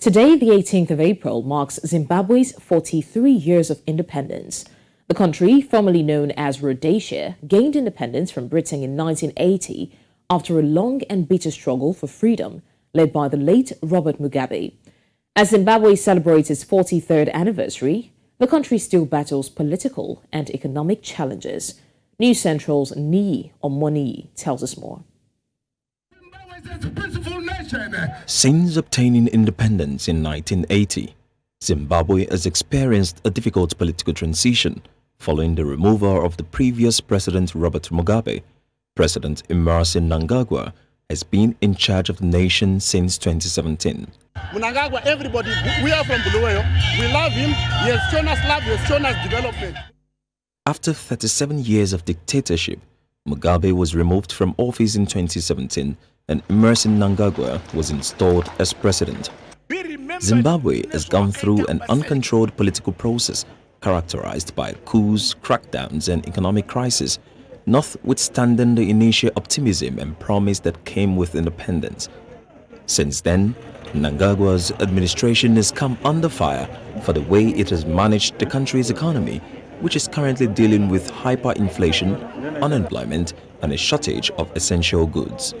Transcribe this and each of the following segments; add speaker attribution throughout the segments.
Speaker 1: Today, the 18th of April, marks Zimbabwe's 43 years of independence. The country, formerly known as Rhodesia, gained independence from Britain in 1980 after a long and bitter struggle for freedom led by the late Robert Mugabe. As Zimbabwe celebrates its 43rd anniversary, the country still battles political and economic challenges. NewsCentral's Nii Omoni tells us more.
Speaker 2: Since obtaining independence in 1980, Zimbabwe has experienced a difficult political transition following the removal of the previous President Robert Mugabe. President Emmerson Mnangagwa has been in charge of the nation since 2017.
Speaker 3: Mnangagwa, everybody, we are from Bulawayo. We love him. He has shown us love. He has shown us development.
Speaker 2: After 37 years of dictatorship, Mugabe was removed from office in 2017 and Emmerson Mnangagwa was installed as president. Zimbabwe has gone through an uncontrolled political process characterized by coups, crackdowns and economic crisis, notwithstanding the initial optimism and promise that came with independence. Since then, Mnangagwa's administration has come under fire for the way it has managed the country's economy, which is currently dealing with hyperinflation, unemployment and a shortage of essential goods.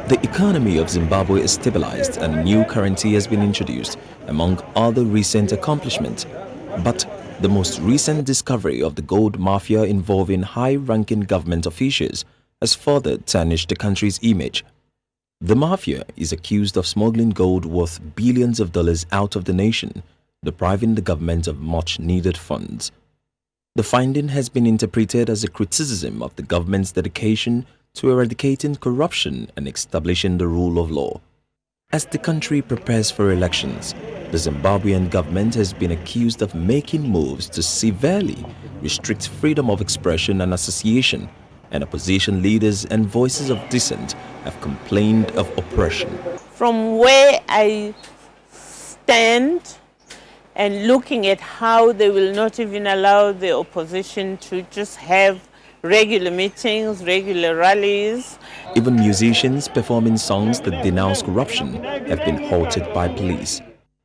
Speaker 2: The economy of Zimbabwe is stabilized and a new currency has been introduced, among other recent accomplishments. But the most recent discovery of the gold mafia involving high-ranking government officials has further tarnished the country's image. The mafia is accused of smuggling gold worth billions of dollars out of the nation, depriving the government of much-needed funds. The finding has been interpreted as a criticism of the government's dedication to eradicating corruption and establishing the rule of law. As the country prepares for elections, the Zimbabwean government has been accused of making moves to severely restrict freedom of expression and association, and opposition leaders and voices of dissent have complained of oppression.
Speaker 4: From where I stand and looking at how they will not even allow the opposition to just have regular meetings, regular rallies.
Speaker 2: Even musicians performing songs that denounce corruption have been halted by police.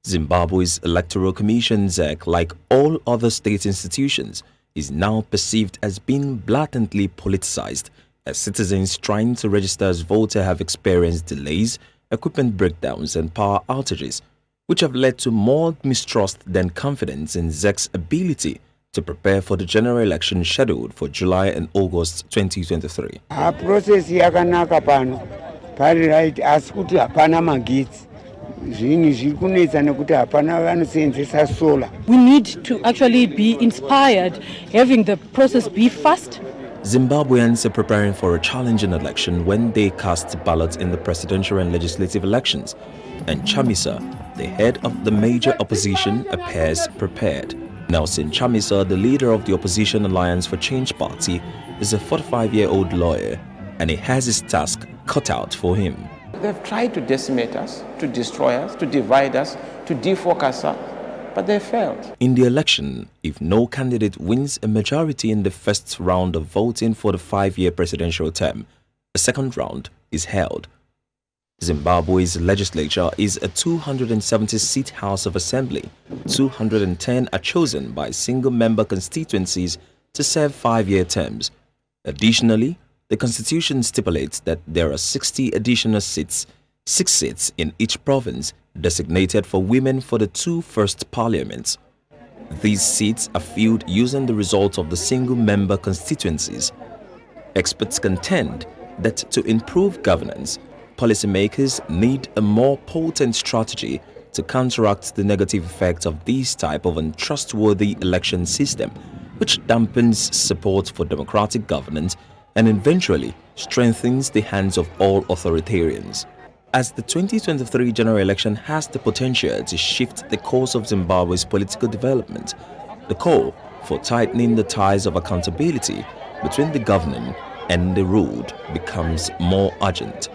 Speaker 2: Zimbabwe's Electoral Commission, ZEC, like all other state institutions, is now perceived as being blatantly politicized, as citizens trying to register as voters have experienced delays, equipment breakdowns and power outages, which have led to more mistrust than confidence in ZEC's ability to prepare for the general election scheduled for July and August 2023.
Speaker 5: Our process yakanaka pano pari right asikuti hapana magitsi zvinhu zviri kunetsa nekuti hapana vanoseenzesa solar.
Speaker 6: We need to actually be inspired, having the process be fast.
Speaker 2: Zimbabweans are preparing for a challenging election when they cast ballots in the presidential and legislative elections, and Chamisa, the head of the major opposition, appears prepared. Nelson Chamisa, the leader of the opposition Alliance for Change party, is a 45-year-old lawyer, and he has his task cut out for him.
Speaker 7: They've tried to decimate us, to destroy us, to divide us, to defocus us, but they failed.
Speaker 2: In the election, if no candidate wins a majority in the first round of voting for the 5-year presidential term, a second round is held. Zimbabwe's legislature is a 270-seat House of Assembly. 210 are chosen by single-member constituencies to serve 5-year terms. Additionally, the constitution stipulates that there are 60 additional seats, 6 seats in each province, designated for women for the 2 first parliaments. These seats are filled using the results of the single-member constituencies. Experts contend that to improve governance, policymakers need a more potent strategy to counteract the negative effects of this type of untrustworthy election system, which dampens support for democratic governance and eventually strengthens the hands of all authoritarians. As the 2023 general election has the potential to shift the course of Zimbabwe's political development, the call for tightening the ties of accountability between the governing and the ruled becomes more urgent.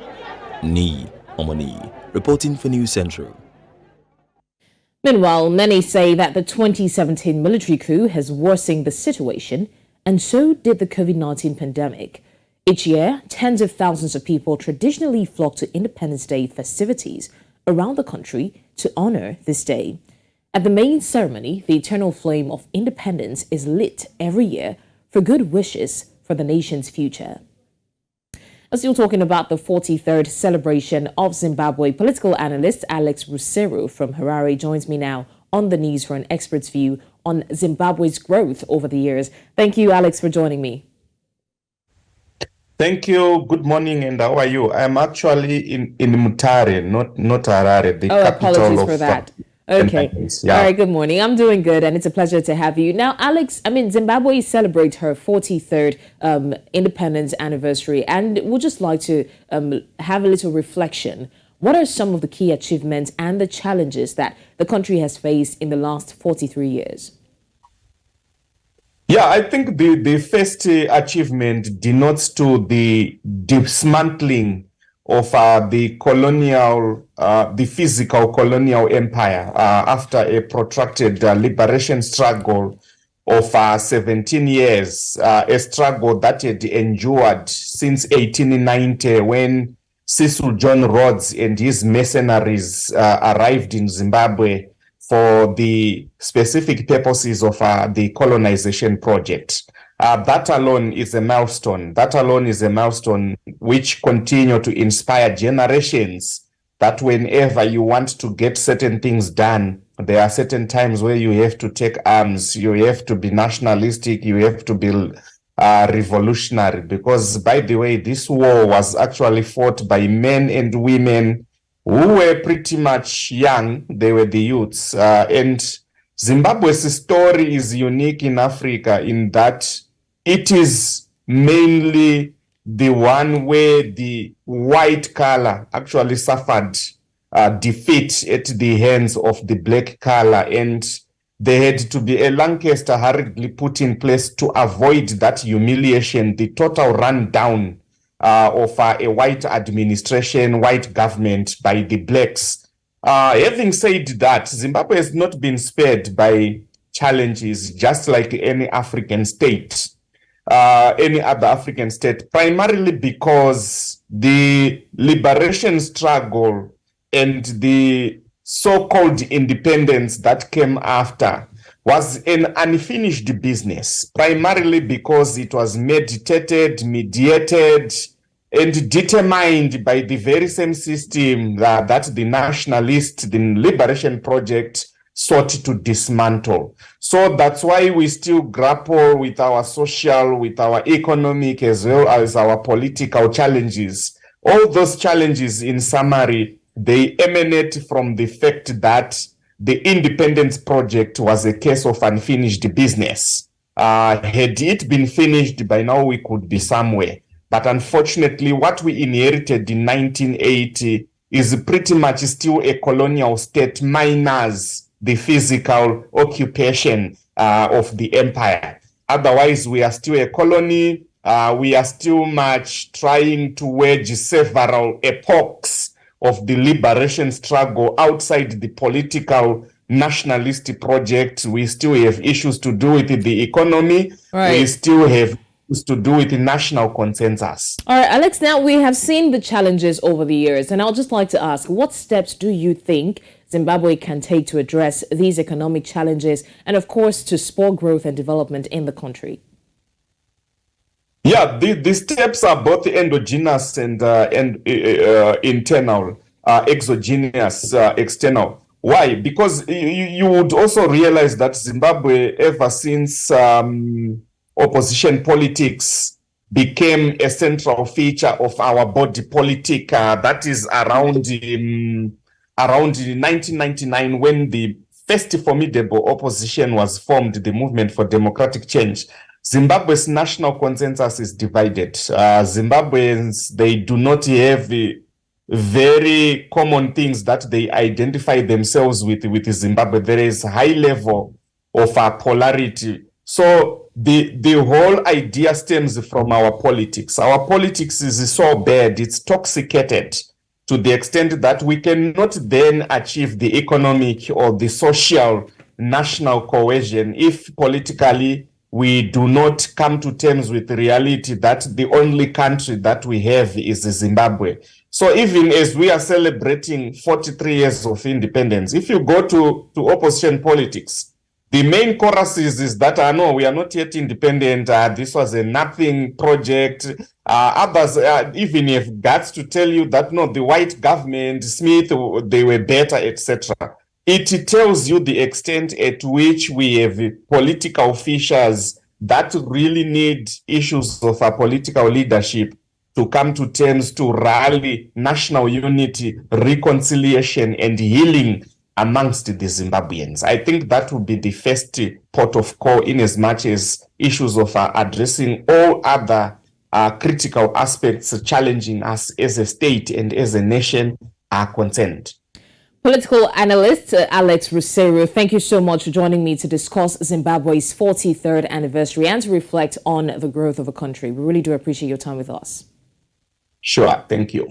Speaker 2: Nii Omoni, reporting for NewsCentral.
Speaker 1: Meanwhile, many say that the 2017 military coup has worsened the situation, and so did the COVID-19 pandemic. Each year, tens of thousands of people traditionally flock to Independence Day festivities around the country to honor this day. At the main ceremony, the eternal flame of independence is lit every year for good wishes for the nation's future. We're still talking about the 43rd celebration of Zimbabwe. Political analyst Alex Rusero from Harare joins me now on the news for an expert's view on Zimbabwe's growth over the years. Thank you, Alex, for joining me.
Speaker 8: Thank you. Good morning, and how are you? I'm actually in Mutare, not Harare, the capital
Speaker 1: apologies
Speaker 8: of
Speaker 1: for that. Okay.
Speaker 8: Yeah.
Speaker 1: All right, good morning. I'm doing good, and it's a pleasure to have you. Now, Alex, Zimbabwe celebrates her 43rd independence anniversary, and we'd just like to have a little reflection. What are some of the key achievements and the challenges that the country has faced in the last 43 years?
Speaker 8: Yeah, I think the first achievement denotes to the dismantling of the physical colonial empire after a protracted liberation struggle of 17 years, a struggle that had endured since 1890 when Cecil John Rhodes and his mercenaries arrived in Zimbabwe for the specific purposes of the colonization project. That alone is a milestone. That alone is a milestone which continue to inspire generations that whenever you want to get certain things done, there are certain times where you have to take arms, you have to be nationalistic, you have to be revolutionary. Because, by the way, this war was actually fought by men and women who were pretty much young. They were the youths. And Zimbabwe's story is unique in Africa in that it is mainly the one where the white color actually suffered defeat at the hands of the black color, and there had to be a Lancaster hurriedly put in place to avoid that humiliation, the total rundown of a white administration, white government by the blacks. Having said that, Zimbabwe has not been spared by challenges, just like any African state, any other African state, primarily because the liberation struggle and the so-called independence that came after was an unfinished business, primarily because it was meditated, mediated, and determined by the very same system that the nationalist, the liberation project sought to dismantle. So that's why we still grapple with our social, with our economic, as well as our political challenges. All those challenges, in summary, they emanate from the fact that the independence project was a case of unfinished business. Had it been finished, by now we could be somewhere. But unfortunately, what we inherited in 1980 is pretty much still a colonial state minus the physical occupation of the empire. Otherwise, we are still a colony. We are still much trying to wedge several epochs of the liberation struggle outside the political nationalist project. We still have issues to do with the economy. Right. We still have issues to do with the national consensus.
Speaker 1: All right, Alex, now we have seen the challenges over the years, and I'll just like to ask, what steps do you think Zimbabwe can take to address these economic challenges and, of course, to spur growth and development in the country?
Speaker 8: Yeah, the steps are both endogenous and internal, exogenous, external. Why? Because you would also realize that Zimbabwe, ever since opposition politics became a central feature of our body politic, that is around 1999, when the first formidable opposition was formed, the Movement for Democratic Change. Zimbabwe's national consensus is divided. Zimbabweans, they do not have very common things that they identify themselves with Zimbabwe. There is a high level of polarity. So the whole idea stems from our politics. Our politics is so bad, it's toxicated to the extent that we cannot then achieve the economic or the social national cohesion if politically we do not come to terms with the reality that the only country that we have is Zimbabwe. So even as we are celebrating 43 years of independence, if you go to opposition politics, the main choruses is that, no, we are not yet independent. This was a nothing project. Others even have guts to tell you that, no, the white government, Smith, they were better, etc. It tells you the extent at which we have political officials that really need issues of political leadership to come to terms to rally national unity, reconciliation, and healing amongst the Zimbabweans. I think that would be the first port of call, in as much as issues of addressing all other critical aspects challenging us as a state and as a nation are concerned.
Speaker 1: Political analyst Alex Rusero, thank you so much for joining me to discuss Zimbabwe's 43rd anniversary and to reflect on the growth of a country. We really do appreciate your time with us.
Speaker 8: Sure, thank you.